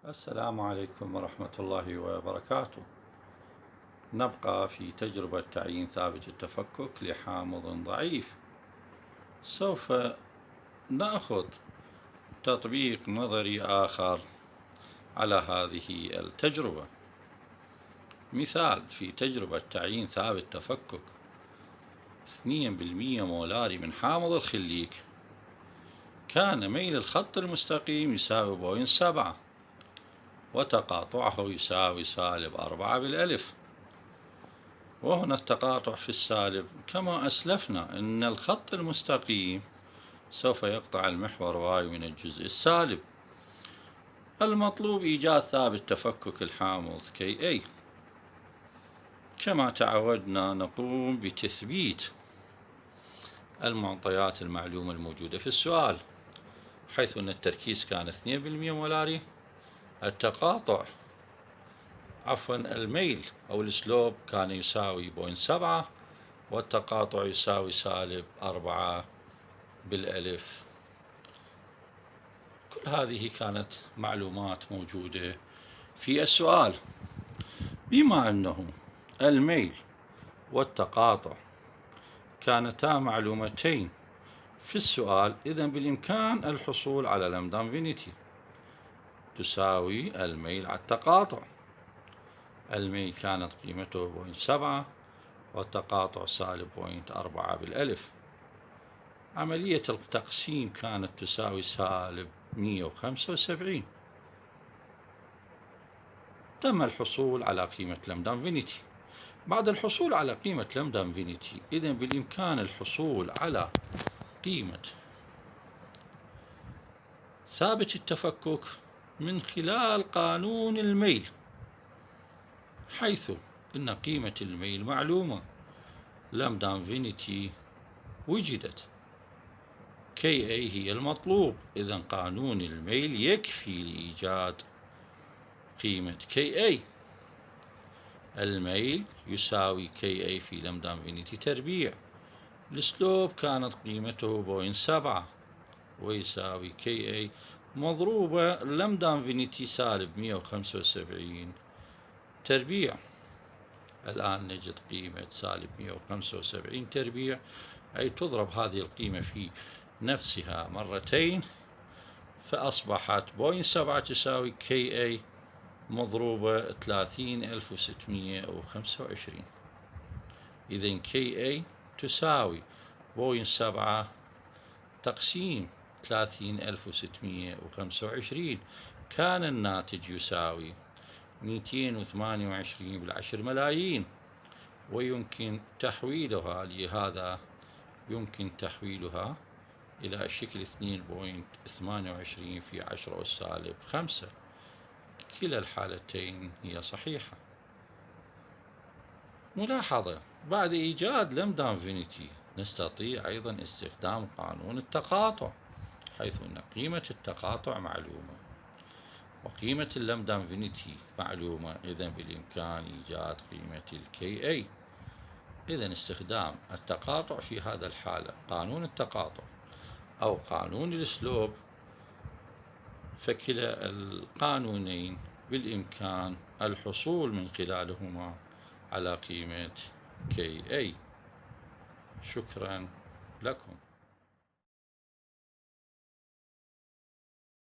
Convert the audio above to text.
السلام عليكم ورحمة الله وبركاته. نبقى في تجربة تعيين ثابت التفكك لحامض ضعيف. سوف نأخذ تطبيق نظري آخر على هذه التجربة. مثال في تجربة تعيين ثابت تفكك 2% مولاري من حامض الخليك، كان ميل الخط المستقيم يساوي 0.7 وتقاطعه يساوي -4 بالألف، وهنا التقاطع في السالب. كما أسلفنا أن الخط المستقيم سوف يقطع المحور واي من الجزء السالب. المطلوب إيجاد ثابت تفكك الحامض Ka. كما تعودنا نقوم بتثبيت المعطيات المعلومة الموجودة في السؤال، حيث أن التركيز كان 2% مولاري، الميل أو السلوب كان يساوي 0.7 والتقاطع يساوي -4 بالألف. كل هذه كانت معلومات موجودة في السؤال. بما أنه الميل والتقاطع كانتا معلومتين في السؤال، إذن بالإمكان الحصول على لمدا انفينيتي تساوي الميل على التقاطع. الميل كانت قيمته 0.7 والتقاطع -0.4 بالألف. عملية التقسيم كانت تساوي -175. تم الحصول على قيمة لمدا انفينيتي. بعد الحصول على قيمة لمدا انفينيتي، إذن بالإمكان الحصول على قيمة ثابت التفكك من خلال قانون الميل، حيث إن قيمة الميل معلومة، لمدا انفينيتي وجدت، Ka هي المطلوب، إذن قانون الميل يكفي لإيجاد قيمة Ka. الميل يساوي Ka في لمدا انفينيتي تربيع. السلوب كانت قيمته 0.7 ويساوي Ka مضروبة لمدا انفينيتي -175 تربيع. الآن نجد قيمة -175 تربيع، أي تضرب هذه القيمة في نفسها مرتين، فأصبحت 0.7 تساوي Ka مضروبة 30,625. إذن Ka تساوي 0.7 تقسيم 30,625. كان الناتج يساوي 228 بالعشر ملايين، ويمكن تحويلها لهذا، يمكن تحويلها إلى الشكل 2.28 في 10 أس -5. كلا الحالتين هي صحيحة. ملاحظة: بعد إيجاد لمدا انفينيتي نستطيع أيضا استخدام قانون التقاطع، حيث أن قيمة التقاطع معلومة وقيمة اللمدا انفينيتي معلومة، إذن بالإمكان إيجاد قيمة Ka. إذن استخدام التقاطع في هذا الحالة، قانون التقاطع أو قانون السلوب، فكلا القانونين بالإمكان الحصول من خلالهما على قيمة Ka. شكرا لكم.